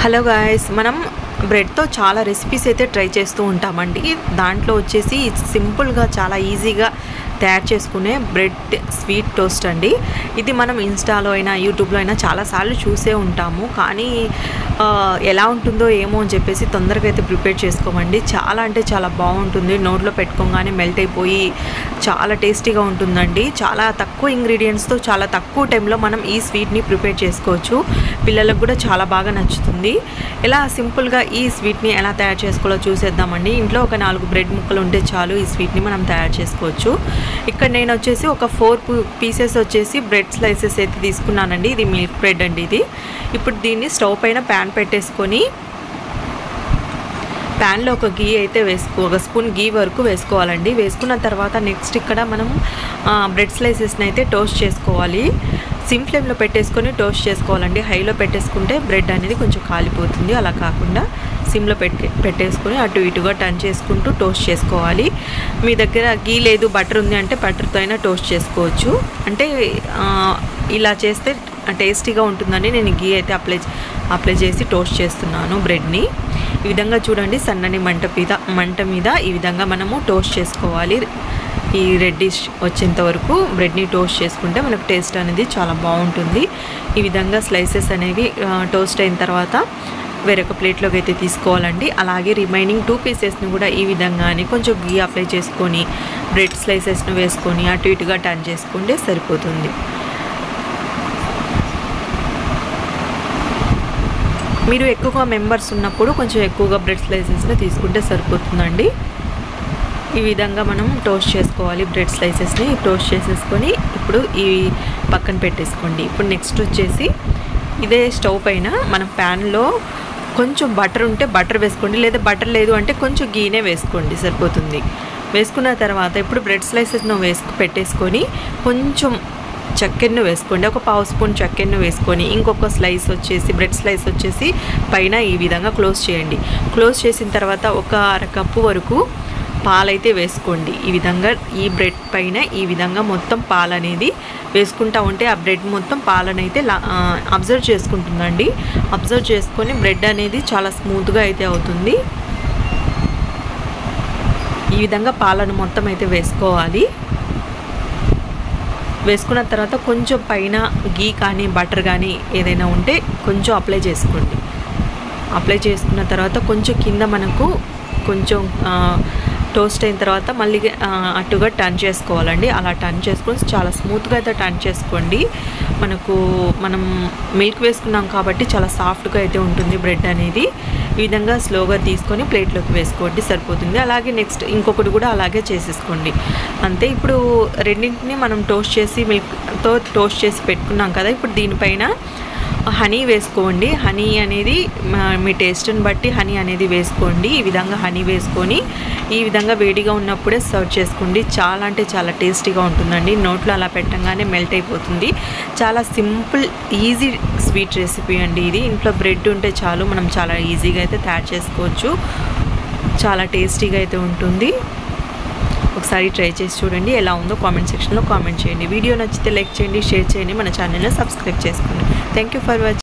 Hello guys, మనం బ్రెడ్తో చాలా recipes అయితే ట్రై చేస్తూ ఉంటామండి. దాంట్లో వచ్చేసి సింపుల్గా చాలా ఈజీగా తయారు చేసుకునే బ్రెడ్ స్వీట్ టోస్ట్ అండి. ఇది మనం ఇన్స్టాలో అయినా యూట్యూబ్లో అయినా చాలాసార్లు చూసే ఉంటాము. కానీ ఎలా ఉంటుందో ఏమో అని చెప్పేసి తొందరగా అయితే ప్రిపేర్ చేసుకోమండి. చాలా అంటే చాలా బాగుంటుంది. నోట్లో పెట్టుకోగానే మెల్ట్ అయిపోయి చాలా టేస్టీగా ఉంటుందండి. చాలా తక్కువ ఇంగ్రీడియంట్స్తో చాలా తక్కువ టైంలో మనం ఈ స్వీట్ని ప్రిపేర్ చేసుకోవచ్చు. పిల్లలకు కూడా చాలా బాగా నచ్చుతుంది. ఇలా సింపుల్గా ఈ స్వీట్ని ఎలా తయారు చేసుకోవాలో చూసేద్దామండి. ఇంట్లో ఒక 4 బ్రెడ్ ముక్కలు ఉంటే చాలు ఈ స్వీట్ని మనం తయారు చేసుకోవచ్చు. ఇక్కడ నేను వచ్చేసి ఒక 4 పీసెస్ వచ్చేసి బ్రెడ్ స్లైసెస్ అయితే తీసుకున్నానండి. ఇది మిల్క్ బ్రెడ్ అండి ఇది. ఇప్పుడు దీన్ని స్టవ్ పైన ప్యాన్ పెట్టేసుకొని ప్యాన్లో ఒక గీ అయితే ఒక స్పూన్ గీ వరకు వేసుకోవాలండి. వేసుకున్న తర్వాత నెక్స్ట్ ఇక్కడ మనం బ్రెడ్ స్లైసెస్ని అయితే టోస్ట్ చేసుకోవాలి. సిమ్ ఫ్లేమ్లో పెట్టేసుకొని టోస్ట్ చేసుకోవాలండి. హైలో పెట్టేసుకుంటే బ్రెడ్ అనేది కొంచెం కాలిపోతుంది. అలా కాకుండా సిమ్లో పెట్టేసుకొని అటు ఇటుగా టర్న్ చేసుకుంటూ టోస్ట్ చేసుకోవాలి. మీ దగ్గర గీ లేదు బటర్ ఉంది అంటే బటర్తో అయినా టోస్ట్ చేసుకోవచ్చు. అంటే ఇలా చేస్తే టేస్టీగా ఉంటుందని నేను గీ అయితే అప్లై చేసి టోస్ట్ చేస్తున్నాను బ్రెడ్ని. ఈ విధంగా చూడండి, సన్నని మంట మీద ఈ విధంగా మనము టోస్ట్ చేసుకోవాలి. ఈ రెడ్డిష్ వచ్చేంత వరకు బ్రెడ్ని టోస్ట్ చేసుకుంటే మనకు టేస్ట్ అనేది చాలా బాగుంటుంది. ఈ విధంగా స్లైసెస్ అనేవి టోస్ట్ అయిన తర్వాత వేరొక ప్లేట్లోకి అయితే తీసుకోవాలండి. అలాగే రిమైనింగ్ 2 పీసెస్ని కూడా ఈ విధంగానే కొంచెం గీ అప్లై చేసుకొని బ్రెడ్ స్లైసెస్ను వేసుకొని అటు ఇటుగా టర్న్ చేసుకుంటే సరిపోతుంది. మీరు ఎక్కువగా మెంబర్స్ ఉన్నప్పుడు కొంచెం ఎక్కువగా బ్రెడ్ స్లైసెస్ని తీసుకుంటే సరిపోతుందండి. ఈ విధంగా మనం టోస్ట్ చేసుకోవాలి. బ్రెడ్ స్లైసెస్ని టోస్ట్ చేసేసుకొని ఇప్పుడు ఈ పక్కన పెట్టేసుకోండి. ఇప్పుడు నెక్స్ట్ వచ్చేసి ఇదే స్టవ్ పైన మనం ప్యాన్లో కొంచెం బటర్ ఉంటే బటర్ వేసుకోండి, లేదా బటర్ లేదు అంటే కొంచెం గీనే వేసుకోండి, సరిపోతుంది. వేసుకున్న తర్వాత ఇప్పుడు బ్రెడ్ స్లైసెస్ను పెట్టేసుకొని కొంచెం చక్కెరను వేసుకోండి. ఒక 1/2 స్పూన్ చక్కెరను వేసుకొని ఇంకొక బ్రెడ్ స్లైస్ వచ్చేసి పైన ఈ విధంగా క్లోజ్ చేయండి. క్లోజ్ చేసిన తర్వాత ఒక 1/2 కప్పు వరకు పాలైతే వేసుకోండి. ఈ విధంగా ఈ బ్రెడ్ పైన ఈ విధంగా మొత్తం పాలు అనేది వేసుకుంటా ఉంటే ఆ బ్రెడ్ మొత్తం పాలనైతే అబ్జర్వ్ చేసుకుంటుందండి. అబ్జర్వ్ చేసుకొని బ్రెడ్ అనేది చాలా స్మూత్గా అయితే అవుతుంది. ఈ విధంగా పాలను మొత్తం అయితే వేసుకోవాలి. వేసుకున్న తర్వాత కొంచెం పైన గీ కానీ బటర్ కానీ ఏదైనా ఉంటే కొంచెం అప్లై చేసుకోండి. అప్లై చేసుకున్న తర్వాత కొంచెం కింద మనకు కొంచెం టోస్ట్ అయిన తర్వాత మళ్ళీ అటుగా టర్న్ చేసుకోవాలండి. అలా టర్న్ చేసుకొని చాలా స్మూత్గా అయితే టర్న్ చేసుకోండి. మనం మిల్క్ వేసుకున్నాం కాబట్టి చాలా సాఫ్ట్గా అయితే ఉంటుంది బ్రెడ్ అనేది. ఈ విధంగా స్లోగా తీసుకొని ప్లేట్లోకి వేసుకోండి, సరిపోతుంది. అలాగే నెక్స్ట్ ఇంకొకటి కూడా అలాగే చేసేసుకోండి అంతే. ఇప్పుడు రెండింటిని మనం మిల్క్తో టోస్ట్ చేసి పెట్టుకున్నాం కదా. ఇప్పుడు దీనిపైన హనీ వేసుకోండి. హనీ అనేది మీ టేస్ట్ని బట్టి హనీ అనేది వేసుకోండి. ఈ విధంగా హనీ వేసుకొని ఈ విధంగా వేడిగా ఉన్నప్పుడే సర్వ్ చేసుకోండి. చాలా అంటే చాలా టేస్టీగా ఉంటుందండి. నోట్లో అలా పెట్టంగానే మెల్ట్ అయిపోతుంది. చాలా సింపుల్ ఈజీ స్వీట్ రెసిపీ అండి ఇది. ఇంట్లో బ్రెడ్ ఉంటే చాలు, మనం చాలా ఈజీగా అయితే తయారు చేసుకోవచ్చు. చాలా టేస్టీగా అయితే ఉంటుంది. ఒకసారి ట్రై చేసి చూడండి. ఎలా ఉందో కామెంట్ సెక్షన్లో కామెంట్ చేయండి. వీడియో నచ్చితే లైక్ చేయండి, షేర్ చేయండి, మన ఛానల్ని సబ్స్క్రైబ్ చేసుకోండి. Thank you for watching.